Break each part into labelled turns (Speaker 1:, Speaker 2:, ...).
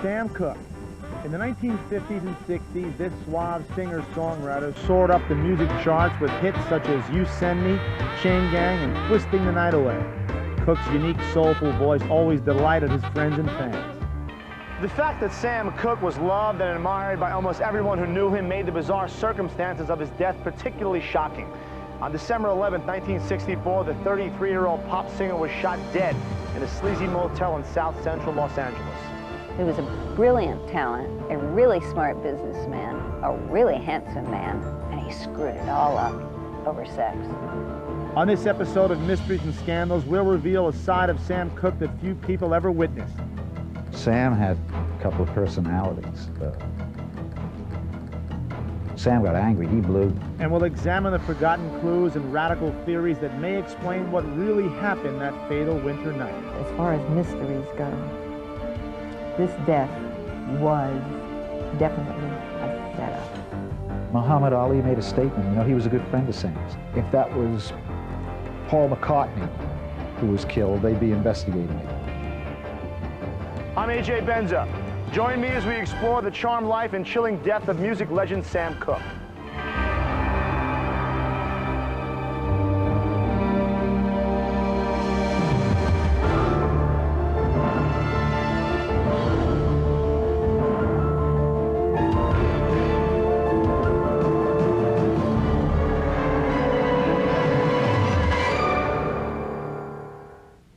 Speaker 1: Sam Cooke. In the 1950s and 60s, this suave singer-songwriter soared up the music charts with hits such as You Send Me, Chain Gang, and Twisting the Night Away. Cooke's unique, soulful voice always delighted his friends and fans. The fact that Sam Cooke was loved and admired by almost everyone who knew him made the bizarre circumstances of his death particularly shocking. On December 11, 1964, the 33-year-old pop singer was shot dead in a sleazy motel in South Central Los Angeles.
Speaker 2: He was a brilliant talent, a really smart businessman, a really handsome man, and he screwed it all up over sex.
Speaker 1: On this episode of Mysteries and Scandals, we'll reveal a side of Sam Cooke that few people ever witnessed.
Speaker 3: Sam had a couple of personalities. Sam got angry, he blew.
Speaker 1: And we'll examine the forgotten clues and radical theories that may explain what really happened that fatal winter night.
Speaker 4: As far as mysteries go, this death was definitely a setup.
Speaker 3: Muhammad Ali made a statement, you know, he was a good friend of Sam's. If that was Paul McCartney who was killed, they'd be investigating it.
Speaker 1: I'm A.J. Benza. Join me as we explore the charmed life and chilling death of music legend Sam Cooke.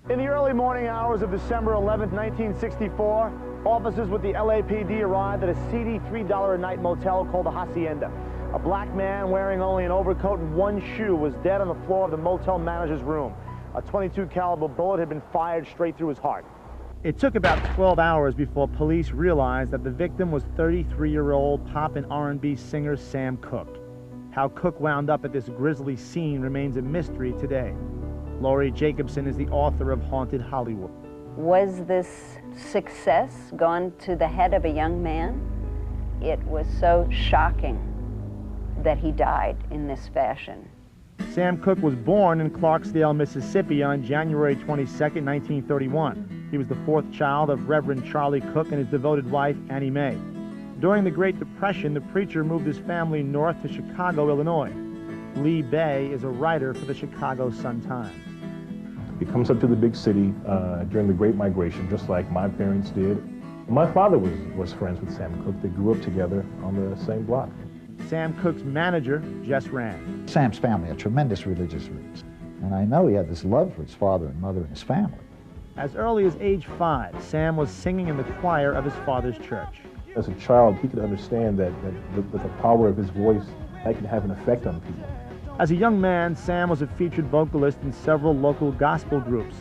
Speaker 1: In the early morning hours of December 11, 1964, officers with the LAPD arrived at a seedy $3 a night motel called the Hacienda. A black man wearing only an overcoat and one shoe was dead on the floor of the motel manager's room. A .22 caliber bullet had been fired straight through his heart. It took about 12 hours before police realized that the victim was 33-year-old pop and R&B singer Sam Cooke. How Cooke wound up at this grisly scene remains a mystery today. Laurie Jacobson is the author of Haunted Hollywood.
Speaker 2: Was this success gone to the head of a young man? It was so shocking that he died in this fashion.
Speaker 1: Sam Cooke was born in Clarksdale, Mississippi on January 22, 1931. He was the fourth child of Reverend Charlie Cooke and his devoted wife, Annie Mae. During the Great Depression, the preacher moved his family north to Chicago, Illinois. Lee Bay is a writer for the Chicago Sun-Times.
Speaker 5: He comes up to the big city during the Great Migration, just like my parents did. My father was friends with Sam Cooke. They grew up together on the same block.
Speaker 1: Sam Cooke's manager, Jess Rand.
Speaker 3: Sam's family had tremendous religious roots. And I know he had this love for his father and mother and his family.
Speaker 1: As early as age 5, Sam was singing in the choir of his father's church.
Speaker 5: As a child, he could understand that the power of his voice, that could have an effect on people.
Speaker 1: As a young man, Sam was a featured vocalist in several local gospel groups.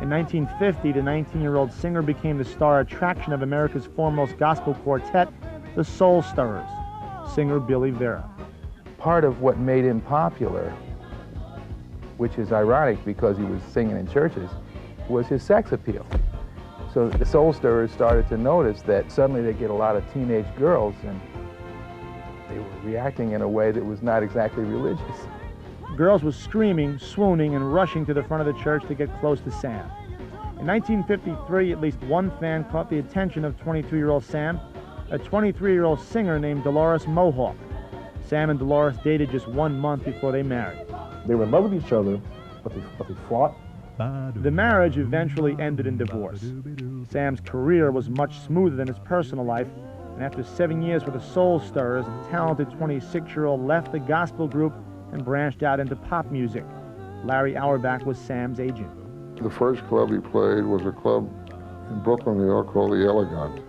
Speaker 1: In 1950, the 19-year-old singer became the star attraction of America's foremost gospel quartet, the Soul Stirrers. Singer Billy Vera.
Speaker 6: Part of what made him popular, which is ironic because he was singing in churches, was his sex appeal. So the Soul Stirrers started to notice that suddenly they get a lot of teenage girls and they were reacting in a way that was not exactly religious.
Speaker 1: Girls were screaming, swooning, and rushing to the front of the church to get close to Sam. In 1953, at least one fan caught the attention of 22-year-old Sam, a 23-year-old singer named Dolores Mohawk. Sam and Dolores dated just 1 month before they married.
Speaker 5: They were in love with each other, but they fought.
Speaker 1: The marriage eventually ended in divorce. Sam's career was much smoother than his personal life, and after 7 years with the Soul Stirrers, the talented 26-year-old left the gospel group and branched out into pop music. Larry Auerbach was Sam's agent.
Speaker 7: The first club he played was a club in Brooklyn, New York called the Elegant,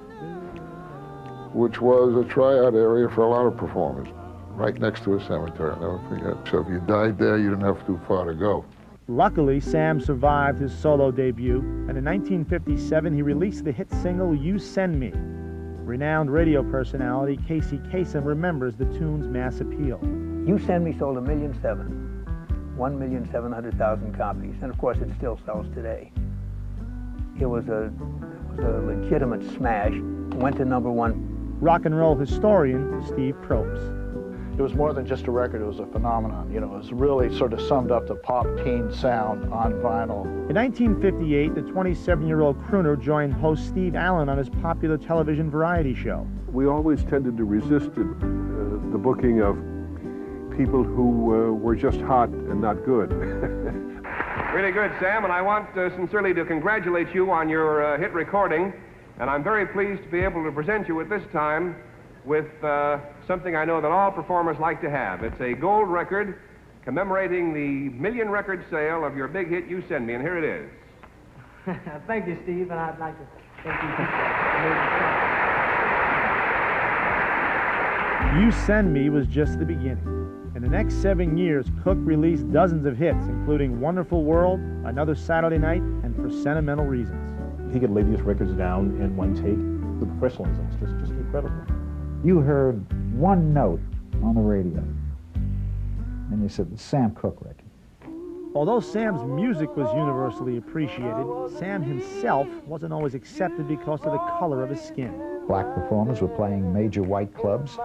Speaker 7: which was a tryout area for a lot of performers, right next to a cemetery, I'll never forget. So if you died there, you didn't have too far to go.
Speaker 1: Luckily, Sam survived his solo debut, and in 1957 he released the hit single You Send Me. Renowned radio personality Casey Kasem remembers the tune's mass appeal.
Speaker 8: You Send Me sold 1,700,000 copies, and of course it still sells today. It was a legitimate smash, went to #1.
Speaker 1: Rock and roll historian Steve Probst.
Speaker 9: It was more than just a record, it was a phenomenon. You know, it was really sort of summed up the pop teen sound on vinyl.
Speaker 1: In 1958, the 27-year-old crooner joined host Steve Allen on his popular television variety show.
Speaker 10: We always tended to resist the booking of people who were just hot and not good.
Speaker 11: Really good, Sam, and I want sincerely to congratulate you on your hit recording, and I'm very pleased to be able to present you at this time with something I know that all performers like to have. It's a gold record commemorating the million record sale of your big hit, You Send Me, and here it is.
Speaker 12: Thank you, Steve, and I'd like to thank you.
Speaker 1: You Send Me was just the beginning. In the next 7 years, Cooke released dozens of hits, including Wonderful World, Another Saturday Night, and For Sentimental Reasons.
Speaker 5: He could lay these records down in one take. The professionalism is just incredible.
Speaker 3: You heard one note on the radio, and you said, the Sam Cooke record.
Speaker 1: Although Sam's music was universally appreciated, Sam himself wasn't always accepted because of the color of his skin.
Speaker 3: Black performers were playing major white clubs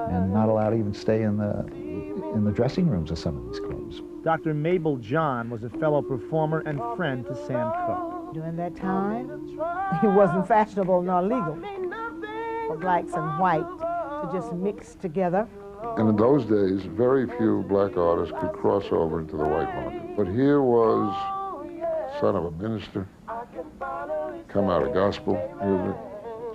Speaker 3: and not allowed to even stay in the dressing rooms of some of these clubs.
Speaker 1: Dr. Mabel John was a fellow performer and friend to Sam Cooke.
Speaker 4: During that time, it wasn't fashionable nor legal for blacks and white to just mix together.
Speaker 7: And in those days, very few black artists could cross over into the white market. But here was son of a minister, come out of gospel music.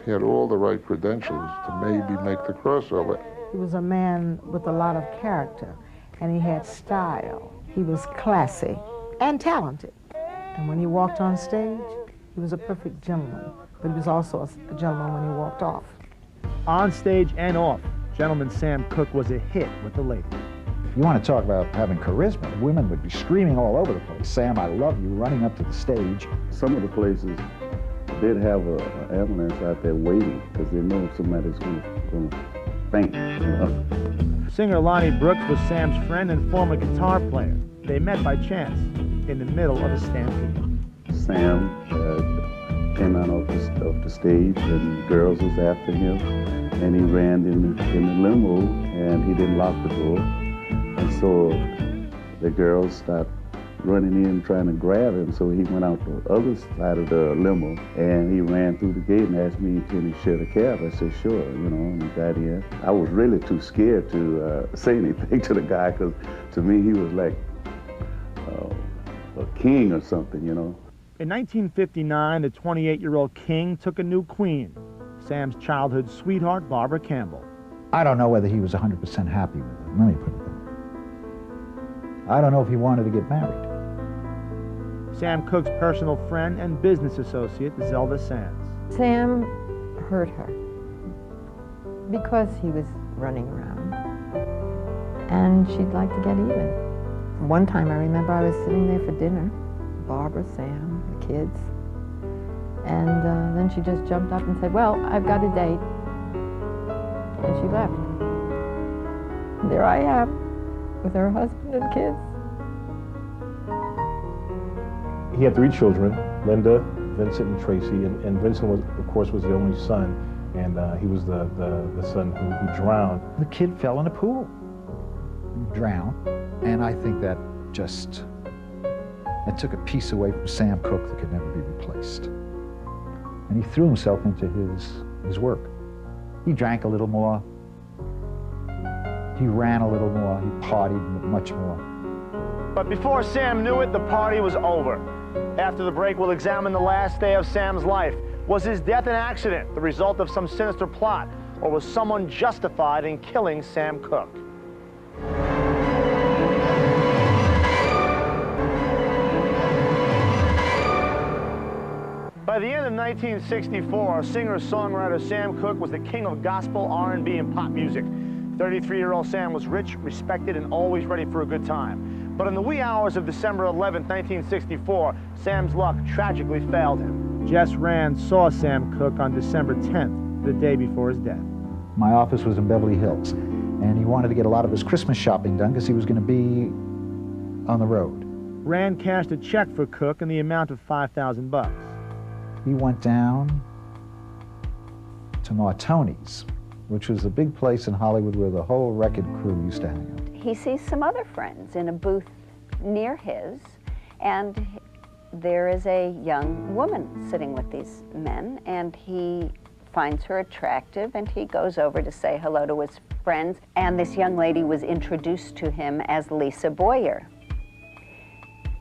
Speaker 7: He had all the right credentials to maybe make the crossover.
Speaker 4: He was a man with a lot of character, and he had style. He was classy and talented. And when he walked on stage, he was a perfect gentleman, but he was also a gentleman when he walked off.
Speaker 1: On stage and off, Gentleman Sam Cooke was a hit with the ladies.
Speaker 3: You want to talk about having charisma, women would be screaming all over the place, Sam, I love you, running up to the stage.
Speaker 13: Some of the places did have an ambulance out there waiting because they know somebody's going to faint. You know?
Speaker 1: Singer Lonnie Brooks was Sam's friend and former guitar player. They met by chance in the middle of a stampede.
Speaker 13: Sam came out off the stage and girls was after him, and he ran in the limo and he didn't lock the door. And so the girls stopped running in trying to grab him, so he went out the other side of the limo and he ran through the gate and asked me, can he share the cab? I said, sure, you know, and he got in. I was really too scared to say anything to the guy, because to me he was like a king or something, you know.
Speaker 1: In 1959, the 28-year-old king took a new queen, Sam's childhood sweetheart, Barbara Campbell.
Speaker 3: I don't know whether he was 100% happy with her, let me put it that way. I don't know if he wanted to get married.
Speaker 1: Sam Cooke's personal friend and business associate, Zelda Sands.
Speaker 14: Sam hurt her because he was running around, and she'd like to get even. One time I remember I was sitting there for dinner, Barbara, Sam, the kids, and then she just jumped up and said, well, I've got a date, and she left. And there I am with her husband and kids.
Speaker 5: He had 3 children, Linda, Vincent, and Tracy, and Vincent, was, of course, was the only son, and he was the son who drowned.
Speaker 3: The kid fell in a pool, drowned, and I think that just, that took a piece away from Sam Cooke that could never be replaced. And he threw himself into his work. He drank a little more, he ran a little more, he partied much more.
Speaker 1: But before Sam knew it, the party was over. After the break, we'll examine the last day of Sam's life. Was his death an accident, the result of some sinister plot, or was someone justified in killing Sam Cooke? By the end of 1964, singer-songwriter Sam Cooke was the king of gospel, R&B, and pop music. 33-year-old Sam was rich, respected, and always ready for a good time. But in the wee hours of December 11, 1964, Sam's luck tragically failed him. Jess Rand saw Sam Cooke on December 10th, the day before his death.
Speaker 3: My office was in Beverly Hills, and he wanted to get a lot of his Christmas shopping done because he was going to be on the road.
Speaker 1: Rand cashed a check for Cooke in the amount of $5,000.
Speaker 3: He went down to Martoni's which was a big place in Hollywood where the whole record crew used to hang out.
Speaker 2: He sees some other friends in a booth near his, and there is a young woman sitting with these men, and he finds her attractive, and he goes over to say hello to his friends, and this young lady was introduced to him as Lisa Boyer.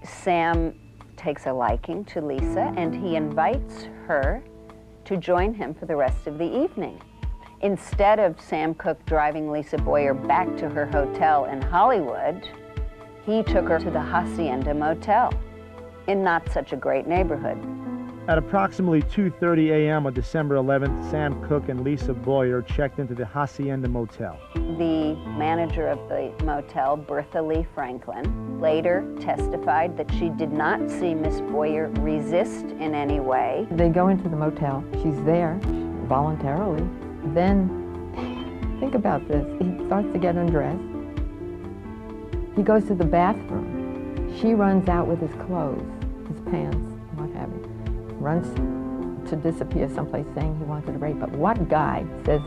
Speaker 2: Sam takes a liking to Lisa, and he invites her to join him for the rest of the evening. Instead of Sam Cooke driving Lisa Boyer back to her hotel in Hollywood, he took her to the Hacienda Motel in not such a great neighborhood.
Speaker 1: At approximately 2:30 a.m. on December 11th, Sam Cooke and Lisa Boyer checked into the Hacienda Motel.
Speaker 2: The manager of the motel, Bertha Lee Franklin, later testified that she did not see Miss Boyer resist in any way.
Speaker 14: They go into the motel. She's there voluntarily. Then, think about this. He starts to get undressed. He goes to the bathroom. She runs out with his clothes, his pants, what have you. Runs to disappear someplace saying he wanted to rape her. What guy says,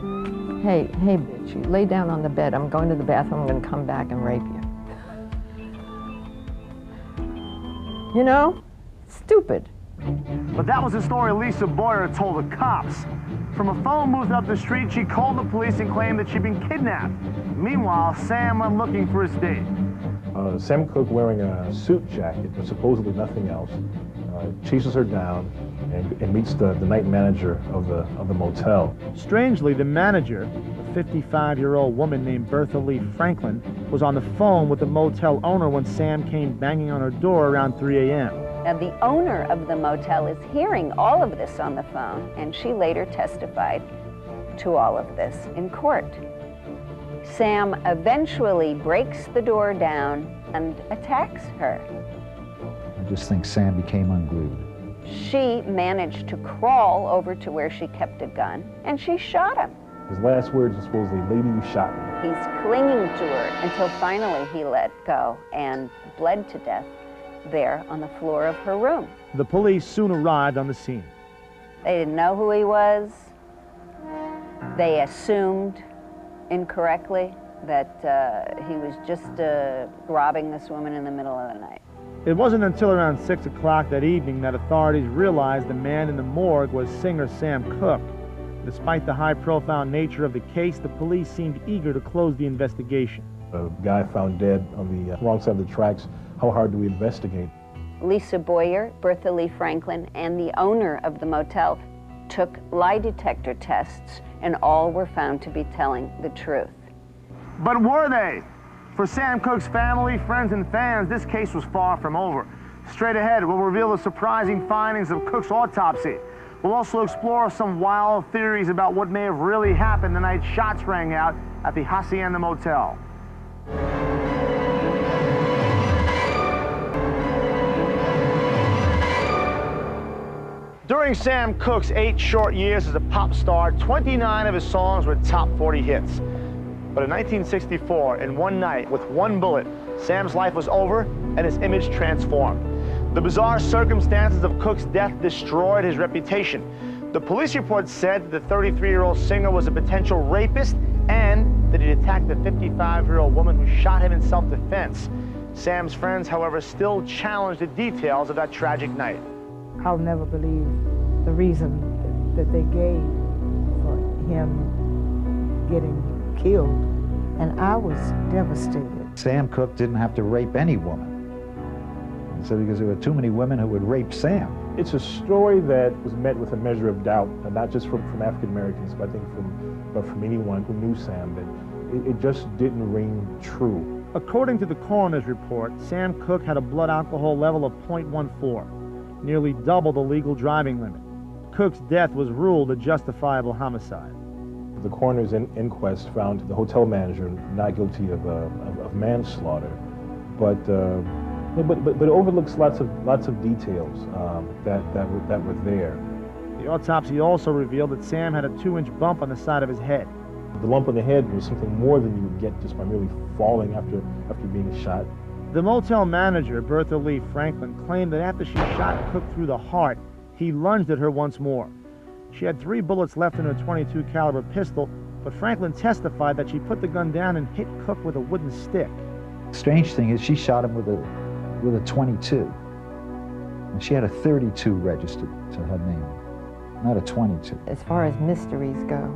Speaker 14: hey, bitch, you lay down on the bed. I'm going to the bathroom. I'm going to come back and rape you. You know? Stupid.
Speaker 1: But that was the story Lisa Boyer told the cops. From a phone booth up the street, she called the police and claimed that she'd been kidnapped. Meanwhile, Sam went looking for his date.
Speaker 5: Sam Cooke, wearing a suit jacket, but supposedly nothing else, chases her down and meets the night manager of the motel.
Speaker 1: Strangely, the manager, a 55-year-old woman named Bertha Lee Franklin, was on the phone with the motel owner when Sam came banging on her door around 3 a.m.
Speaker 2: Now, the owner of the motel is hearing all of this on the phone, and she later testified to all of this in court. Sam eventually breaks the door down and attacks her.
Speaker 3: I just think Sam became unglued.
Speaker 2: She managed to crawl over to where she kept a gun, and she shot him.
Speaker 5: His last words were supposedly, "Lady, you shot me."
Speaker 2: He's clinging to her until finally he let go and bled to death there on the floor of her room.
Speaker 1: The police soon arrived on the scene.
Speaker 2: They didn't know who he was. They assumed incorrectly that he was just robbing this woman in the middle of the night.
Speaker 1: It wasn't until around 6 o'clock that evening that authorities realized the man in the morgue was singer Sam Cooke. Despite the high-profile nature of the case, the police seemed eager to close the investigation.
Speaker 5: A guy found dead on the wrong side of the tracks. How hard do we investigate?
Speaker 2: Lisa Boyer, Bertha Lee Franklin, and the owner of the motel took lie detector tests, and all were found to be telling the truth.
Speaker 1: But were they? For Sam Cooke's family, friends, and fans, this case was far from over. Straight ahead, we'll reveal the surprising findings of Cooke's autopsy. We'll also explore some wild theories about what may have really happened the night shots rang out at the Hacienda Motel. During Sam Cooke's 8 short years as a pop star, 29 of his songs were top 40 hits. But in 1964, in one night, with one bullet, Sam's life was over and his image transformed. The bizarre circumstances of Cooke's death destroyed his reputation. The police report said that the 33-year-old singer was a potential rapist and that he'd attacked the 55-year-old woman who shot him in self-defense. Sam's friends, however, still challenged the details of that tragic night.
Speaker 4: I'll never believe the reason that they gave for him getting killed, and I was devastated.
Speaker 3: Sam Cooke didn't have to rape any woman. So because there were too many women who would rape Sam.
Speaker 5: It's a story that was met with a measure of doubt, and not just from African Americans, but I think from anyone who knew Sam, that it just didn't ring true.
Speaker 1: According to the coroner's report, Sam Cooke had a blood alcohol level of 0.14, nearly double the legal driving limit. Cooke's death was ruled a justifiable homicide.
Speaker 5: The coroner's inquest found the hotel manager not guilty of manslaughter, but it overlooks lots of details that were there.
Speaker 1: The autopsy also revealed that Sam had a 2-inch bump on the side of his head.
Speaker 5: The lump on the head was something more than you would get just by merely falling after being shot.
Speaker 1: The motel manager, Bertha Lee Franklin, claimed that after she shot Cooke through the heart, he lunged at her once more. She had 3 bullets left in her .22 caliber pistol, but Franklin testified that she put the gun down and hit Cooke with a wooden stick.
Speaker 3: Strange thing is, she shot him with a .22, and she had a .32 registered to her name, not a .22.
Speaker 14: As far as mysteries go,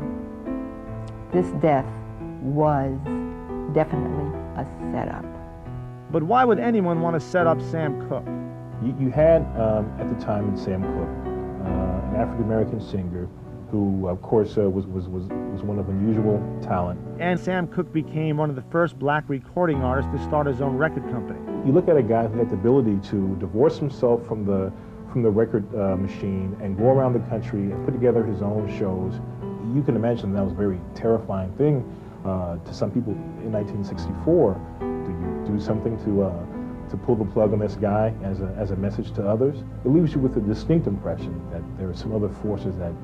Speaker 14: this death was definitely a setup.
Speaker 1: But why would anyone want to set up Sam Cooke?
Speaker 5: You had, at the time, in Sam Cooke, an African-American singer who, of course, was one of unusual talent.
Speaker 1: And Sam Cooke became one of the first black recording artists to start his own record company.
Speaker 5: You look at a guy who had the ability to divorce himself from the record machine and go around the country and put together his own shows. You can imagine that was a very terrifying thing to some people in 1964. Do you do something to pull the plug on this guy as a message to others? It leaves you with a distinct impression that there are some other forces at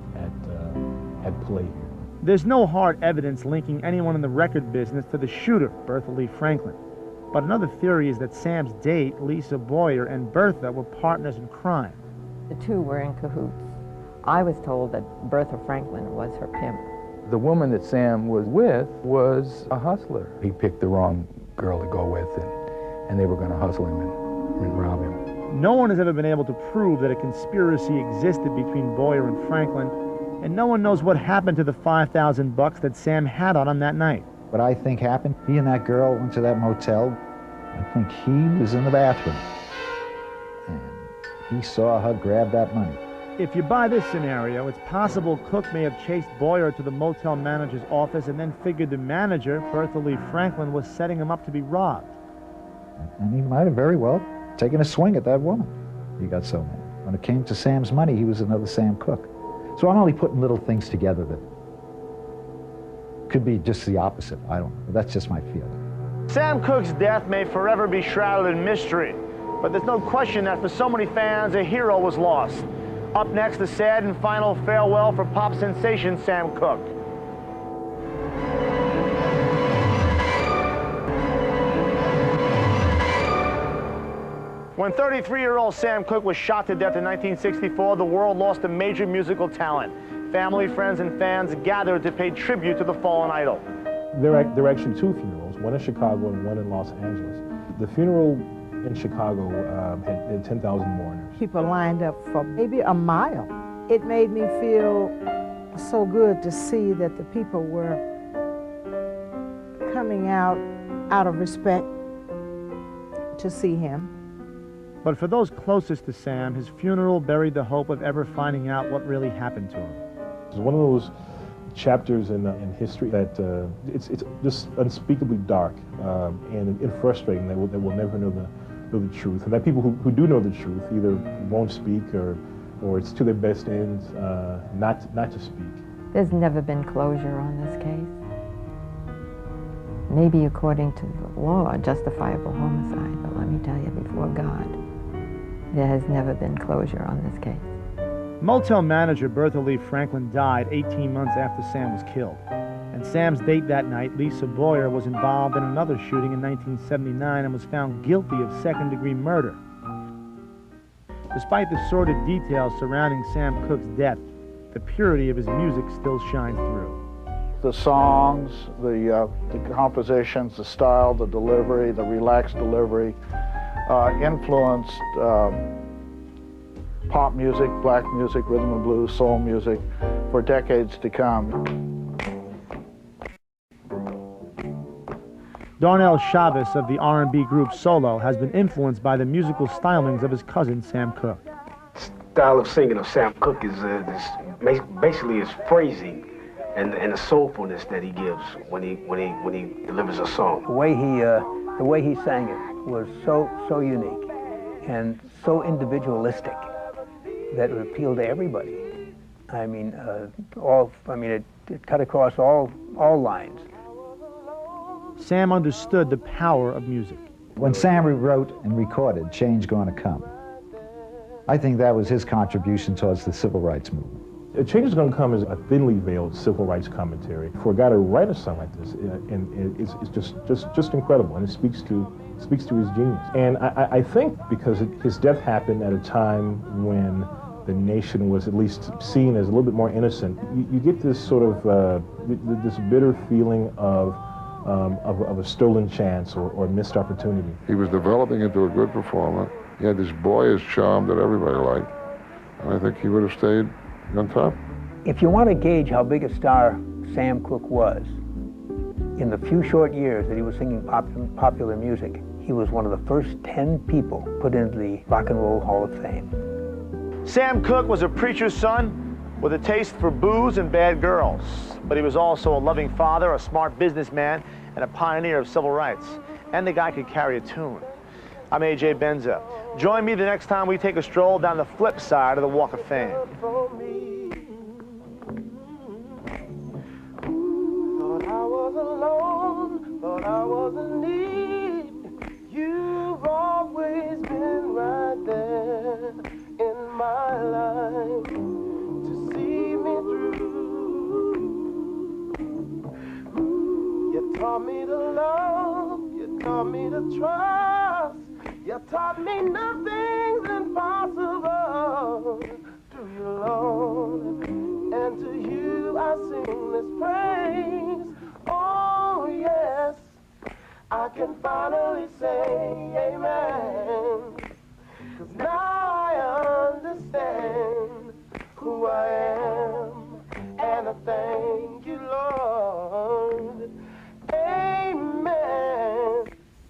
Speaker 5: play here.
Speaker 1: There's no hard evidence linking anyone in the record business to the shooter, Bertha Lee Franklin. But another theory is that Sam's date, Lisa Boyer, and Bertha were partners in crime.
Speaker 14: The two were in cahoots. I was told that Bertha Franklin was her pimp.
Speaker 6: The woman that Sam was with was a hustler. He picked the wrong girl to go with, and they were going to hustle him and rob him.
Speaker 1: No one has ever been able to prove that a conspiracy existed between Boyer and Franklin, and no one knows what happened to the $5,000 that Sam had on him that night.
Speaker 3: What I think happened, he and that girl went to that motel. I think he was in the bathroom, and he saw her grab that money.
Speaker 1: If you buy this scenario, it's possible Cooke may have chased Boyer to the motel manager's office and then figured the manager, Bertha Lee Franklin, was setting him up to be robbed.
Speaker 3: And he might have very well taken a swing at that woman. He got so mad. When it came to Sam's money, he was another Sam Cooke. So I'm only putting little things together that could be just the opposite. I don't know. That's just my feeling.
Speaker 1: Sam Cooke's death may forever be shrouded in mystery, but there's no question that for so many fans, a hero was lost. Up next, the sad and final farewell for pop sensation Sam Cooke. When 33-year-old Sam Cooke was shot to death in 1964, the world lost a major musical talent. Family, friends, and fans gathered to pay tribute to the fallen idol.
Speaker 5: There are actually two funerals, one in Chicago and one in Los Angeles. The funeral in Chicago had 10,000 mourners.
Speaker 4: People lined up for maybe a mile. It made me feel so good to see that the people were coming out of respect to see him.
Speaker 1: But for those closest to Sam, his funeral buried the hope of ever finding out what really happened to him.
Speaker 5: It's one of those chapters in history that it's just unspeakably dark and frustrating that we'll never know the truth, and that people who do know the truth either won't speak or it's to their best ends not to speak.
Speaker 14: There's never been closure on this case. Maybe according to the law, a justifiable homicide, but let me tell you, before God, there has never been closure on this case.
Speaker 1: Motel manager Bertha Lee Franklin died 18 months after Sam was killed. And Sam's date that night, Lisa Boyer, was involved in another shooting in 1979 and was found guilty of second-degree murder. Despite the sordid details surrounding Sam Cooke's death, the purity of his music still shines through.
Speaker 9: The songs, the compositions, the style, the delivery, the relaxed delivery, influenced pop music, black music, rhythm and blues, soul music for decades to come.
Speaker 1: Darnell Chavez of the R&B group Solo has been influenced by the musical stylings of his cousin Sam Cooke.
Speaker 15: Style of singing of Sam Cooke is basically his phrasing and the soulfulness that he gives when he delivers a song.
Speaker 8: The way he sang it was so unique and so individualistic that it appealed to everybody. I mean, it cut across all lines.
Speaker 1: Sam understood the power of music.
Speaker 3: When Sam wrote and recorded Change Gonna Come, I think that was his contribution towards the civil rights movement.
Speaker 5: Change is Gonna Come is a thinly veiled civil rights commentary. For a guy to write a song like this, and it's just incredible, and it speaks to his genius. And I think because his death happened at a time when the nation was at least seen as a little bit more innocent. You get this sort of this bitter feeling of a stolen chance or missed opportunity.
Speaker 7: He was developing into a good performer. He had this boyish charm that everybody liked, and I think he would have stayed on top.
Speaker 8: If you want to gauge how big a star Sam Cooke was, in the few short years that he was singing popular music, he was one of the first 10 people put into the Rock and Roll Hall of Fame.
Speaker 1: Sam Cooke was a preacher's son with a taste for booze and bad girls, but he was also a loving father, a smart businessman, and a pioneer of civil rights. And the guy could carry a tune. I'm A.J. Benza. Join me the next time we take a stroll down the flip side of the Walk of Fame.
Speaker 16: Thought I was alone, thought I was in need. You've always been right there in my life to see me through. You taught me to love, you taught me to trust, you taught me nothing's impossible. To you, Lord, and to you I sing this praise. Oh yes, I can finally say amen.